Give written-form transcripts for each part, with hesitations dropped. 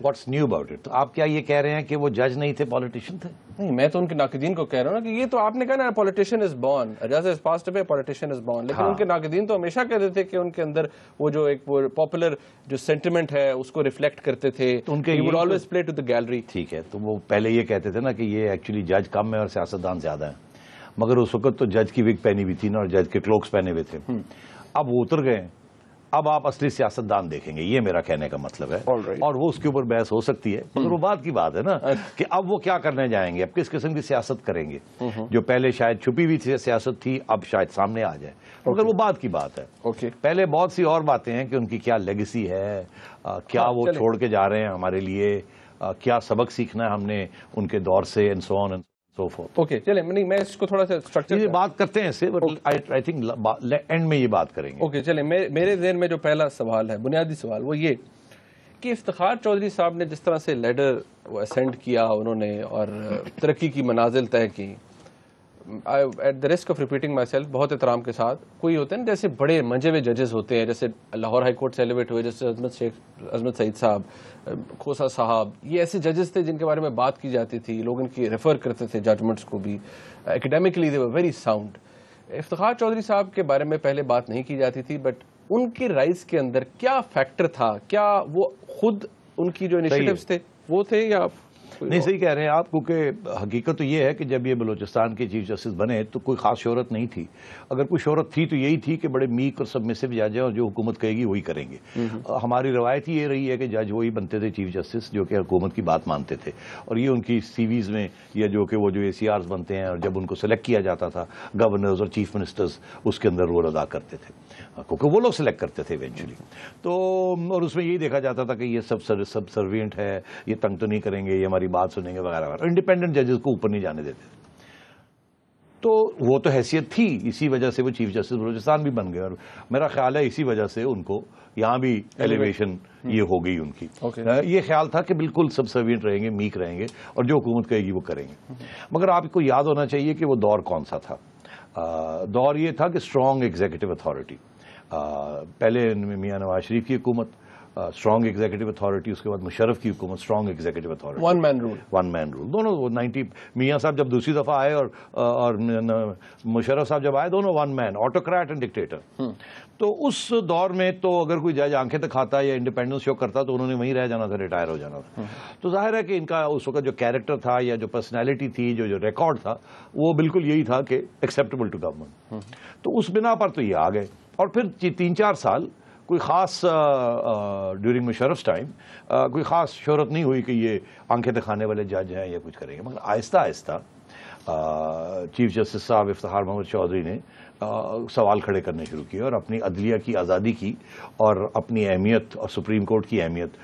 What's new about it? تو آپ کیا یہ کہہ رہے ہیں کہ وہ جج نہیں تھے, پالیٹیشین تھے؟ نہیں, میں تو ان کے ناقدین کو کہہ رہا ہوں نا کہ یہ تو آپ نے کہا نا پولیٹیشین از بورن, جج is passed away, politician is born, لیکن ان کے ناقدین تو ہمیشہ کہتے تھے کہ ان کے اندر وہ جو ایک وہ پاپولر جو سینٹیمنٹ ہے اس کو ریفلیکٹ کرتے تھے, ان کے would always play to the gallery. ٹھیک ہے, تو وہ پہلے یہ کہتے تھے نا کہ یہ ایکچولی جج کم ہے اور سیاستدان زیادہ ہیں, مگر اس وقت تو جج کی وگ پہنی ہوئی تھی نا اور جج کے کلوکس پہنے ہوئے تھے. اب وہ اتر گئے, اب آپ اصلی سیاستدان دیکھیں گے, یہ میرا کہنے کا مطلب ہے. اور وہ اس کے اوپر بحث ہو سکتی ہے, مگر وہ بات کی بات ہے نا کہ اب وہ کیا کرنے جائیں گے, اب کس قسم کی سیاست کریں گے. جو پہلے شاید چھپی ہوئی سیاست تھی اب شاید سامنے آ جائے, مگر وہ بات کی بات ہے. پہلے بہت سی اور باتیں ہیں کہ ان کی کیا لیگیسی ہے, کیا وہ چھوڑ کے جا رہے ہیں ہمارے لیے, کیا سبق سیکھنا ہے ہم نے ان کے دور سے, and so on and so forth. Okay, چلیں میں اس کو تھوڑا سا اسٹرکچر بات کرتے ہیں اس سے, آئی تھنک اینڈ میں یہ بات کریں گے. اوکے, چلیں میرے ذہن میں جو پہلا سوال ہے, بنیادی سوال, وہ یہ کہ افتخار چودھری صاحب نے جس طرح سے لیڈر اسینڈ کیا انہوں نے اور ترقی کی منازل طے کی, at the risk of repeating myself, بہت احترام کے ساتھ, کوئی ہوتے ہیں جیسے بڑے منجے ہوئے ججز ہوتے ہیں, جیسے لاہور ہائی کورٹ سے ایلیویٹ ہوئے جیسے عظمت سعید صاحب, کھوسا صاحب, یہ ایسے ججز تھے جن کے بارے میں بات کی جاتی تھی, لوگ ان کی ریفر کرتے تھے ججمنٹس کو بھی, academically they were very sound. افتخار چودھری صاحب کے بارے میں پہلے بات نہیں کی جاتی تھی, بٹ ان کی رائز کے اندر کیا فیکٹر تھا, کیا وہ خود ان کی جو انیشیٹوز تھے وہ تھے یا نہیں؟ صحیح کہہ رہے ہیں آپ, کیونکہ حقیقت تو یہ ہے کہ جب یہ بلوچستان کے چیف جسٹس بنے تو کوئی خاص شہرت نہیں تھی. اگر کوئی شہرت تھی تو یہی تھی کہ بڑے میک اور سبمسو جج ہیں اور جو حکومت کہے گی وہی کریں گے. ہماری روایت یہ رہی ہے کہ جج وہی بنتے تھے چیف جسٹس جو کہ حکومت کی بات مانتے تھے, اور یہ ان کی سی ویز میں یا جو کہ وہ جو ACRs بنتے ہیں اور جب ان کو سلیکٹ کیا جاتا تھا گورنرز اور چیف منسٹرز اس کے اندر رول ادا کرتے تھے, کیونکہ وہ لوگ سلیکٹ کرتے تھے ایونچولی. تو اور اس میں یہی دیکھا جاتا تھا کہ یہ سب سروینٹ ہے, یہ تنگ تو نہیں کریں گے, یہ ہماری بات سنیں گے وغیرہ. انڈیپینڈنٹ ججز کو اوپر نہیں جانے دیتے تھے. تو وہ تو حیثیت تھی, اسی وجہ سے وہ چیف جسٹس بلوچستان بھی بن گئے, اور میرا خیال ہے اسی وجہ سے ان کو یہاں بھی ایلیویشن یہ ہو گئی ان کی. یہ خیال تھا کہ بالکل سب سروینٹ رہیں گے, میک رہیں گے, اور جو حکومت کہے گی وہ کریں گے. مگر آپ کو یاد ہونا چاہیے کہ وہ دور کون سا تھا. دور یہ تھا کہ اسٹرانگ ایگزیکٹو اتھارٹی, پہلے میاں نواز شریف کی حکومت اسٹرانگ ایگزیکٹو اتھارٹی, اس کے بعد مشرف کی حکومت strong executive authority, one man rule. دونوں 90 میاں صاحب جب دوسری دفعہ آئے اور مشرف صاحب جب آئے, دونوں ون مین, آٹوکریٹ اینڈ ڈکٹیٹر. تو اس دور میں تو اگر کوئی جج آنکھیں دکھاتا یا انڈیپینڈنس شو کرتا تو انہوں نے وہیں رہ جانا تھا, ریٹائر ہو جانا تھا. تو ظاہر ہے کہ ان کا اس وقت جو کیریکٹر تھا یا جو پرسنالٹی تھی, جو ریکارڈ تھا, وہ بالکل یہی تھا کہ ایکسیپٹیبل ٹو گورنمنٹ. تو اس بنا پر تو یہ آ گئے, اور پھر 3-4 سال کوئی خاص ڈیورنگ مشرف ٹائم کوئی خاص شہرت نہیں ہوئی کہ یہ آنکھیں دکھانے والے جج ہیں یا کچھ کریں گے. مگر آہستہ آہستہ چیف جسٹس صاحب افتخار محمد چودھری نے سوال کھڑے کرنے شروع کیے اور اپنی عدلیہ کی آزادی کی اور اپنی اہمیت اور سپریم کورٹ کی اہمیت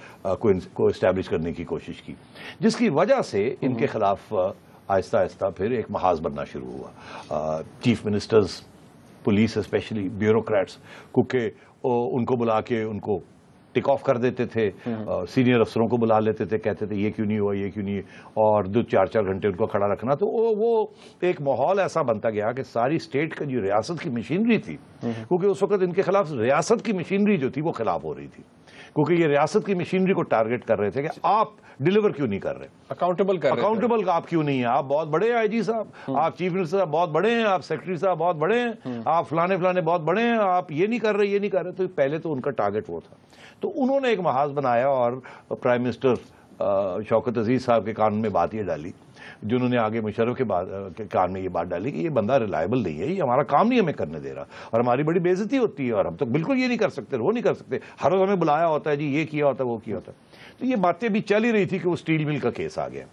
کو اسٹیبلش کرنے کی کوشش کی, جس کی وجہ سے ان کے خلاف آہستہ آہستہ پھر ایک محاذ بننا شروع ہوا. Chief ministers, police especially, bureaucrats, کیونکہ ان کو بلا کے ان کو ٹک آف کر دیتے تھے, سینئر افسروں کو بلا لیتے تھے, کہتے تھے یہ کیوں نہیں ہوا, یہ کیوں نہیں, اور 2-4 گھنٹے ان کو کھڑا رکھنا. تو وہ ایک ماحول ایسا بنتا گیا کہ ساری اسٹیٹ کا جو ریاست کی مشینری تھی, کیونکہ اس وقت ان کے خلاف ریاست کی مشینری جو تھی وہ خلاف ہو رہی تھی, کیونکہ یہ ریاست کی مشینری کو ٹارگٹ کر رہے تھے کہ آپ ڈیلیور کیوں نہیں کر رہے, اکاؤنٹیبل آپ کیوں نہیں ہیں, آپ بہت بڑے ہیں IG صاحب, آپ چیف منسٹر صاحب بہت بڑے ہیں, آپ سیکرٹری صاحب بہت بڑے ہیں, آپ فلانے بہت بڑے ہیں, آپ یہ نہیں کر رہے. تو پہلے تو ان کا ٹارگٹ وہ تھا. تو انہوں نے ایک محاذ بنایا اور پرائم منسٹر شوکت عزیز صاحب کے کان میں بات یہ ڈالی, جنہوں نے آگے مشرف کے کان میں یہ بات ڈالی کہ یہ بندہ ریلائبل نہیں ہے, یہ ہمارا کام نہیں ہمیں کرنے دے رہا, اور ہماری بڑی بے عزتی ہوتی ہے, اور ہم تو بالکل یہ نہیں کر سکتے, وہ نہیں کر سکتے, ہر روز ہمیں بلایا ہوتا ہے, جی یہ کیا ہوتا ہے, وہ کیا ہوتا ہے. تو یہ باتیں بھی چل ہی رہی تھی کہ وہ اسٹیل مل کا کیس آ گیا,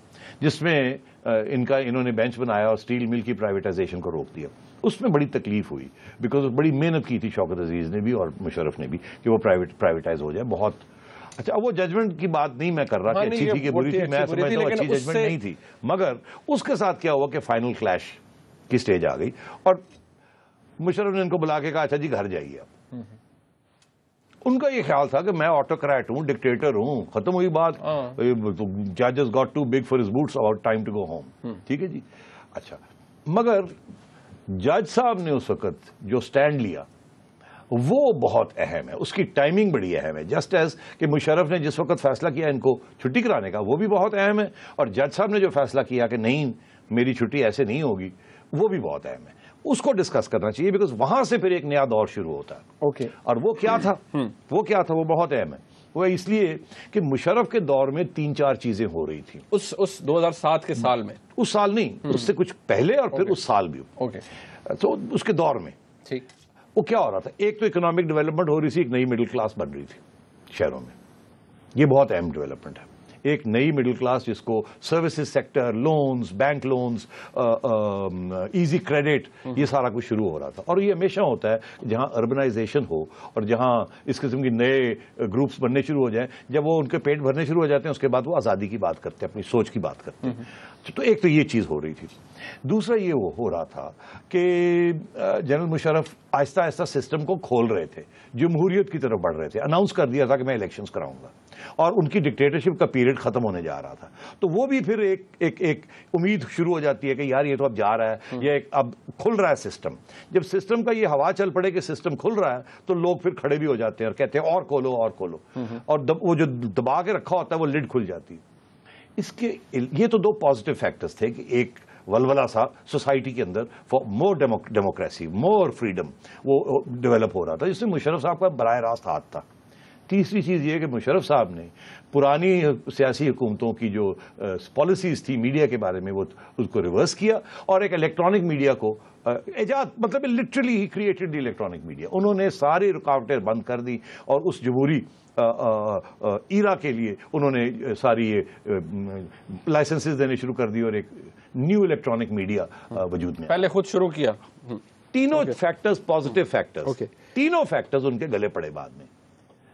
جس میں انہوں نے بینچ بنایا اور اسٹیل مل کی پرائیویٹائزیشن کو روک دیا. اس میں بڑی تکلیف ہوئی, بیکاز بڑی محنت کی تھی شوکت عزیز نے بھی اور مشرف نے بھی کہ وہ پرائیویٹائز ہو جائے. بہت اچھا, وہ ججمنٹ کی بات نہیں میں کر رہا کہ اچھی تھی کہ بری تھی, میں سمجھتا ہوں اچھی ججمنٹ نہیں تھی, مگر اس کے ساتھ کیا ہوا کہ فائنل کلیش کی سٹیج آ گئی اور مشرف نے ان کو بلا کے کہا اچھا جی گھر جائیے آپ. ان کا یہ خیال تھا کہ میں آٹوکریٹ ہوں, ڈکٹیٹر ہوں, ختم ہوئی بات, ججز got too big for his boots, about time to go home. ٹھیک ہے جی. اچھا, مگر جج صاحب نے اس وقت جو سٹینڈ لیا وہ بہت اہم ہے، اس کی ٹائمنگ بڑی اہم ہے. جسٹ ایز کہ مشرف نے جس وقت فیصلہ کیا ان کو چھٹی کرانے کا، وہ بھی بہت اہم ہے، اور جج صاحب نے جو فیصلہ کیا کہ نہیں میری چھٹی ایسے نہیں ہوگی، وہ بھی بہت اہم ہے. اس کو ڈسکس کرنا چاہیے، بیکاز وہاں سے پھر ایک نیا دور شروع ہوتا ہے. اوکے. اور وہ کیا تھا، وہ بہت اہم ہے. وہ اس لیے کہ مشرف کے دور میں 3-4 چیزیں ہو رہی تھیں. اس 2007 کے سال میں، اس سال نہیں، اس سے کچھ پہلے اور پھر اس سال بھی. اوکے. تو اس کے دور میں ٹھیک. وہ کیا ہو رہا تھا، ایک تو اکنامک ڈیولپمنٹ ہو رہی تھی، ایک نئی مڈل کلاس بن رہی تھی شہروں میں. یہ بہت اہم ڈیولپمنٹ ہے. ایک نئی مڈل کلاس جس کو services sector, loans, bank loans, easy credit, یہ سارا کچھ شروع ہو رہا تھا. اور یہ ہمیشہ ہوتا ہے جہاں اربنائزیشن ہو اور جہاں اس قسم کے نئے گروپس بننے شروع ہو جائیں، جب وہ ان کے پیٹ بھرنے شروع ہو جاتے ہیں اس کے بعد وہ آزادی کی بات کرتے ہیں، اپنی سوچ کی بات کرتے ہیں. تو ایک تو یہ چیز ہو رہی تھی. دوسرا یہ ہو رہا تھا کہ جنرل مشرف آہستہ آہستہ سسٹم کو کھول رہے تھے، جمہوریت کی طرف بڑھ رہے تھے. اناؤنس کر دیا تھا کہ میں الیکشنز کراؤں گا، اور ان کی ڈکٹیٹرشپ کا پیریڈ ختم ہونے جا رہا تھا. تو وہ بھی پھر ایک امید شروع ہو جاتی ہے کہ یار یہ تو اب جا رہا ہے، یہ اب کھل رہا ہے سسٹم. جب سسٹم کا یہ ہوا چل پڑے کہ سسٹم کھل رہا ہے تو لوگ پھر کھڑے بھی ہو جاتے ہیں اور کہتے ہیں اور کھولو اور کھولو، اور وہ جو دبا کے رکھا ہوتا ہے وہ لڈ کھل جاتی ہے. یہ تو 2 پازیٹیو فیکٹرز تھے کہ ایک ولولہ سا سوسائٹی کے اندر for more democracy, more freedom, وہ ڈیولپ ہو رہا تھا، جس میں مشرف صاحب کا براہ راست ہاتھ تھا. تیسری چیز یہ کہ مشرف صاحب نے پرانی سیاسی حکومتوں کی جو پالیسیز تھی میڈیا کے بارے میں، وہ اس کو ریورس کیا، اور ایک الیکٹرانک میڈیا کو ایجاد، مطلب literally he created the electronic media. انہوں نے ساری رکاوٹیں بند کر دی، اور اس جمہوری ایرا کے لیے انہوں نے ساری لائسنسز دینے شروع کر دی، اور ایک نیو الیکٹرانک میڈیا وجود میں پہلے خود شروع کیا. تینوں فیکٹرز پازیٹیو فیکٹرز، تینوں فیکٹرز ان کے گلے پڑے بعد میں.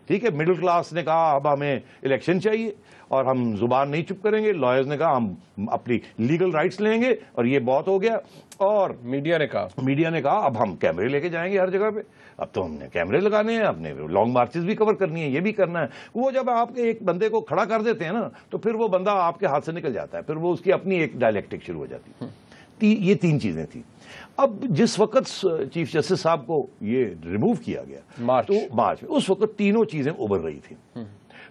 ٹھیک ہے، مڈل کلاس نے کہا اب ہمیں الیکشن چاہیے اور ہم زبان نہیں چپ کریں گے. لائرز نے کہا ہم اپنی لیگل رائٹس لیں گے، اور یہ بہت ہو گیا. اور میڈیا نے کہا اب ہم کیمرے لے کے جائیں گے ہر جگہ پہ، اب تو ہم نے کیمرے لگانے ہیں، اپنے لانگ مارچز بھی کور کرنی ہے، یہ بھی کرنا ہے. وہ جب آپ ایک بندے کو کھڑا کر دیتے ہیں نا تو پھر وہ بندہ آپ کے ہاتھ سے نکل جاتا ہے، پھر وہ اس کی اپنی ایک ڈائلیکٹک شروع ہو جاتی ہے. یہ 3 چیزیں تھیں. اب جس وقت چیف جسٹس صاحب کو یہ ریموو کیا گیا مارچ میں، اس وقت تینوں چیزیں ابھر رہی تھیں.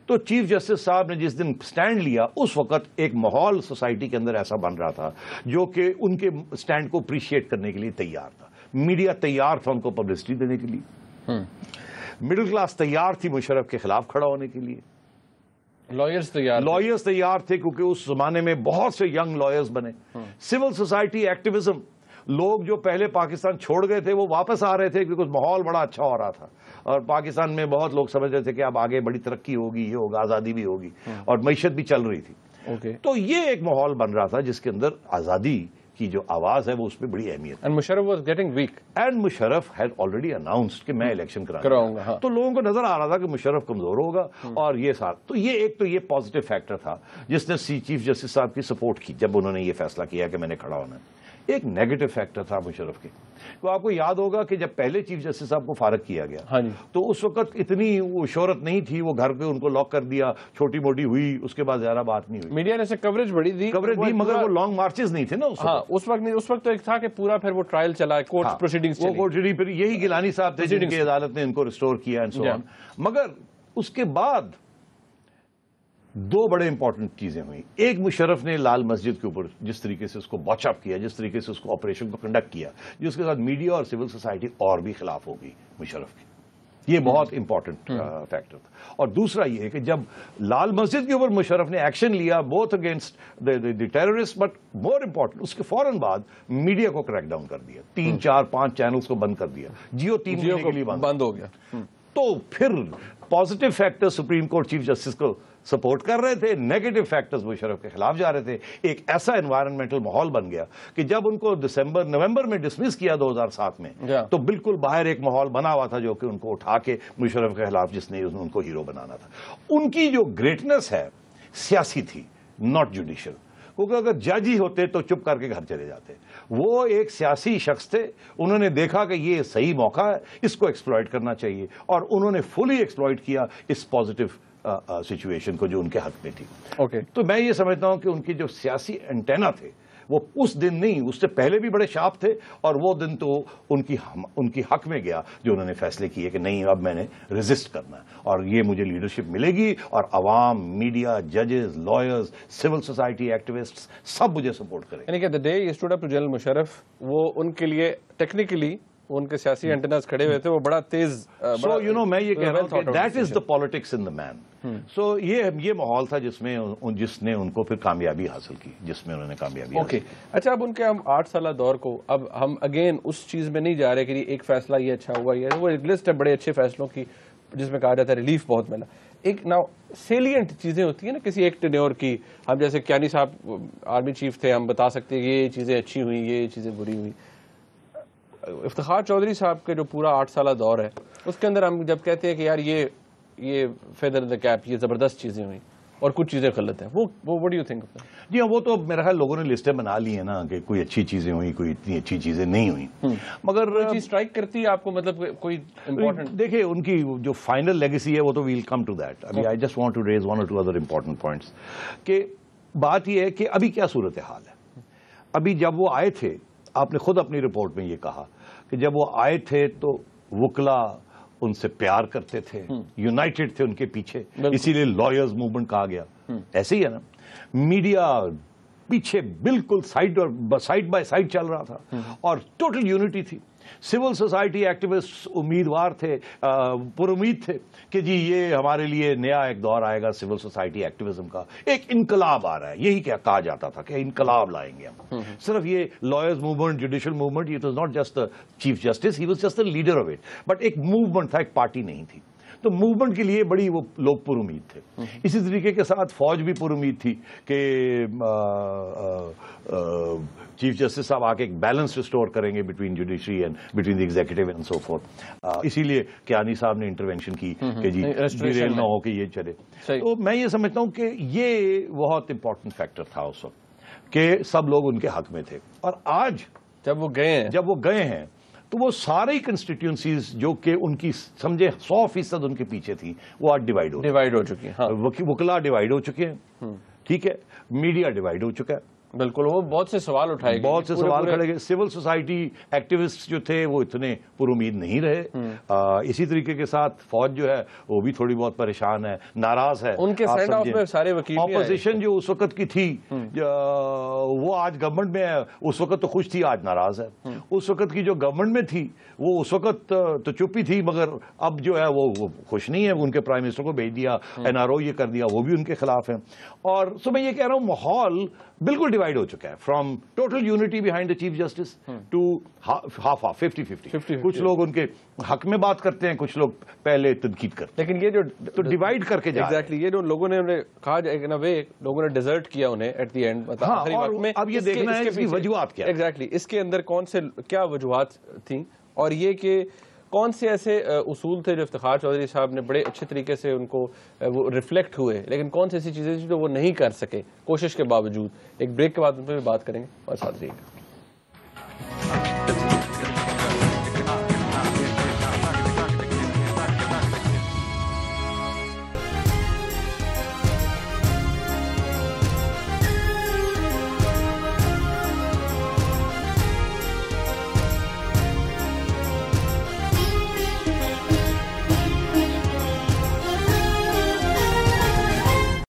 تو چیف جسٹس صاحب نے جس دن سٹینڈ لیا، اس وقت ایک ماحول سوسائٹی کے اندر ایسا بن رہا تھا جو کہ ان کے سٹینڈ کو اپریشیٹ کرنے کے لیے تیار تھا. میڈیا تیار تھا ان کو پبلسٹی دینے کے لیے، مڈل کلاس تیار تھی مشرف کے خلاف کھڑا ہونے کے لیے، لائرز تیار تھے کیونکہ اس زمانے میں بہت سے ینگ لائرز بنے. سول سوسائٹی ایکٹیویزم، لوگ جو پہلے پاکستان چھوڑ گئے تھے وہ واپس آ رہے تھے کیونکہ ماحول بڑا اچھا ہو رہا تھا، اور پاکستان میں بہت لوگ سمجھ رہے تھے کہ اب آگے بڑی ترقی ہوگی، یہ ہوگا، آزادی بھی ہوگی، اور معیشت بھی چل رہی تھی. تو یہ ایک ماحول بن رہا تھا جس کے اندر آزادی کی جو آواز ہے وہ اس پہ بڑی اہمیت. And Musharraf was getting weak, and Musharraf had already announced کہ میں الیکشن کراؤں گا. تو لوگوں کو نظر آ رہا تھا کہ مشرف کمزور ہوگا، اور یہ ساتھ تو یہ پازیٹیو فیکٹر تھا جس نے چیف جسٹس صاحب کی سپورٹ کی جب انہوں نے یہ فیصلہ کیا کہ میں نے کھڑا ہونا ہے. ایک نیگیٹو فیکٹر تھا مشرف کے. تو آپ کو یاد ہوگا کہ جب پہلے چیف جسٹس صاحب کو فارغ کیا گیا تو اس وقت اتنی وہ شہرت نہیں تھی، وہ گھر پہ ان کو لاک کر دیا، چھوٹی موٹی ہوئی، اس کے بعد زیادہ بات نہیں ہوئی. میڈیا نے سے کوریج بڑی دی، مگر وہ لانگ مارچز نہیں تھے نا اس وقت نہیں. اس وقت تو ایک تھا کہ پورا پھر وہ ٹرائل چلا، کورٹ پروسیڈنگز چلی، کورٹ پھر یہی گیلانی صاحب تھے جن کی عدالت نے ان کو ریسٹور کیا اینڈ سو آن. مگر اس کے بعد 2 بڑے امپورٹنٹ چیزیں ہوئیں. ایک، مشرف نے لال مسجد کے اوپر جس طریقے سے اس کو واچ اپ کیا، جس طریقے سے اس کو آپریشن کو کنڈکٹ کیا، جس کے ساتھ میڈیا اور سول سوسائٹی اور بھی خلاف ہو گئی مشرف کی. یہ بہت امپورٹنٹ فیکٹر تھا. اور دوسرا یہ کہ جب لال مسجد کے اوپر مشرف نے ایکشن لیا both against the terrorist, but more important اس کے فوراً بعد میڈیا کو کریک ڈاؤن کر دیا، 3 4 5 چینلز کو بند کر دیا، جیو 3 مہینے کے لیے بند ہو گیا. تو پھر positive factor supreme court chief justice کو سپورٹ کر رہے تھے، نیگیٹو فیکٹرز مشرف کے خلاف جا رہے تھے. ایک ایسا انوائرنمنٹل ماحول بن گیا کہ جب ان کو نومبر میں ڈسمس کیا 2007 میں تو بالکل باہر ایک ماحول بنا ہوا تھا جو کہ ان کو اٹھا کے مشرف کے خلاف جس نے ان کو ہیرو بنانا تھا. ان کی جو گریٹنس ہے سیاسی تھی، ناٹ جوڈیشل. کیونکہ اگر جج ہی ہوتے تو چپ کر کے گھر چلے جاتے. وہ ایک سیاسی شخص تھے، انہوں نے دیکھا کہ یہ صحیح موقع ہے، اس کو ایکسپلائٹ کرنا چاہیے، اور انہوں نے فلی ایکسپلائٹ کیا اس پازیٹیو سچویشن کو جو ان کے حق میں تھی. اوکے. تو میں یہ سمجھتا ہوں کہ ان کی جو سیاسی انٹینا تھے وہ اس دن نہیں، اس سے پہلے بھی بڑے شارپ تھے، اور وہ دن تو ان کی حق میں گیا جو انہوں نے فیصلے کیے کہ نہیں اب میں نے ریزسٹ کرنا ہے اور یہ مجھے لیڈرشپ ملے گی، اور عوام، میڈیا، ججز، لائرز، سول سوسائٹی ایکٹیوسٹس سب مجھے سپورٹ کریں. یعنی کہ the day you stood up to general Musharraf, وہ ان کے لیے ٹیکنیکلی ان کے سیاسی اینٹناز کھڑے ہوئے تھے، وہ بڑا تیز. سو یو نو میں یہ کہہ رہا ہوں کہ that is the politics in دا مین. سو یہ ماحول تھا جس نے ان کو پھر کامیابی حاصل کی، جس میں انہوں نے کامیابی حاصل کی. اچھا، اب ان کے ہم 8 سالہ دور کو اب ہم اگین اس چیز میں نہیں جا رہے کہ ایک فیصلہ یہ اچھا ہوا، یہ وہ ایک لسٹ ہے بڑے اچھے فیصلوں کی جس میں کہا جاتا ہے ریلیف بہت ملا. ایک نا سیلینٹ چیزیں ہوتی ہیں نا کسی ایک ٹینیور کی. ہم جیسے کیانی صاحب آرمی چیف تھے، ہم بتا سکتے ہیں یہ چیزیں اچھی ہوئی، یہ چیزیں بری ہوئی. افتخار چودھری صاحب کے جو پورا 8 سالہ دور ہے اس کے اندر ہم جب کہتے ہیں کہ یار یہ فیدر ان دا کیپ، یہ زبردست چیزیں ہوئیں اور کچھ چیزیں غلط ہیں، وہ what do you think of that؟ جی ہاں، وہ تو میرا خیال لوگوں نے لسٹیں بنا لی ہیں نا کہ کوئی اچھی چیزیں ہوئی، کوئی اتنی اچھی چیزیں نہیں ہوئی، مگر چیز اسٹرائک کرتی ہے آپ کو، مطلب کوئی امپورٹنٹ؟ دیکھیں ان کی جو فائنل لیگیسی ہے وہ تو ویل کم ٹو دیٹ. ابھی I just want to raise 1 or 2 other important points کہ بات یہ ہے کہ ابھی کیا صورتحال ہے. ابھی جب وہ آئے تھے، آپ نے خود اپنی رپورٹ میں یہ کہا کہ جب وہ آئے تھے تو وکلا ان سے پیار کرتے تھے، یونائٹڈ تھے ان کے پیچھے، اسی لیے لائرز موومنٹ کہا گیا. ایسے ہی ہے نا، میڈیا پیچھے بالکل سائڈ بائی سائڈ چل رہا تھا اور ٹوٹل یونٹی تھی. سول سوسائٹی ایکٹیوسٹ امیدوار تھے، پر امید تھے کہ جی یہ ہمارے لیے نیا ایک دور آئے گا سول سوسائٹی ایکٹیوزم کا، ایک انقلاب آ رہا ہے. یہی کیا کہا جاتا تھا کہ انقلاب لائیں گے ہم. صرف یہ lawyers movement, judicial movement, it was not just chief justice, he was just the leader of it, but ایک موومنٹ تھا، ایک پارٹی نہیں تھی. تو موومنٹ کے لیے بڑی وہ لوگ پر امید تھے. اسی طریقے کے ساتھ فوج بھی پر امید تھی کہ چیف جسٹس صاحب آ کے ایک بیلنس ریسٹور کریں گے between judiciary and between the executive and so forth. اسی لیے کیانی صاحب نے انٹروینشن کی کہ جی ڈیریل نہ ہو کہ یہ چلے. تو میں یہ سمجھتا ہوں کہ یہ بہت امپورٹنٹ فیکٹر تھا اس وقت کہ سب لوگ ان کے حق میں تھے. اور آج جب وہ گئے ہیں تو وہ ساری کنسٹیٹیوئنسیز جو کہ ان کی سمجھے 100% ان کے پیچھے تھیں، وہ آج ڈیوائڈ ہو چکی ہیں. وکلا ڈیوائڈ ہو چکے ہیں، ٹھیک ہے، میڈیا ڈیوائڈ ہو چکا ہے. بالکل، وہ بہت سے سوال اٹھائے گئے، بہت سے سوال کھڑے گئے. سول سوسائٹی ایکٹیوسٹ جو تھے وہ اتنے پر امید نہیں رہے. اسی طریقے کے ساتھ فوج جو ہے وہ بھی تھوڑی بہت پریشان ہے، ناراض ہے. ان کے سینڈ آف میں سارے وکیل بھی آئے. اپوزیشن جو اس وقت کی تھی وہ آج گورنمنٹ میں ہے، اس وقت تو خوش تھی، آج ناراض ہے. اس وقت کی جو گورنمنٹ میں تھی وہ اس وقت تو چپی تھی، مگر اب جو ہے وہ خوش نہیں ہے. ان کے پرائم منسٹر کو بھیج دیا، NRO یہ کر دیا، وہ بھی ان کے خلاف ہیں. اور سو میں یہ کہہ رہا ہوں ماحول بالکل ڈیوائڈ ہو چکا ہے، from total unity behind the chief justice to half 50-50. کچھ لوگ ان کے حق میں بات کرتے ہیں، کچھ لوگ پہلے تنقید کرتے ہیں. لیکن یہ جو تو ڈیوائڈ کر کے ایگزیکٹلی یہ جو لوگوں نے کہا ان وے لوگوں نے ڈیزرٹ کیا انہیں ایٹ دی اینڈ. اب یہ دیکھنا ہے اس کی وجوہات کیا. ایگزیکٹلی اس کے اندر کون سے کیا وجوہات تھیں، اور یہ کہ کون سے ایسے اصول تھے جو افتخار چودھری صاحب نے بڑے اچھے طریقے سے ان کو وہ ریفلیکٹ ہوئے، لیکن کون سی ایسی چیزیں جو وہ نہیں کر سکے کوشش کے باوجود. ایک بریک کے بعد ان پہ بھی بات کریں گے اور ساتھ رہیے گا.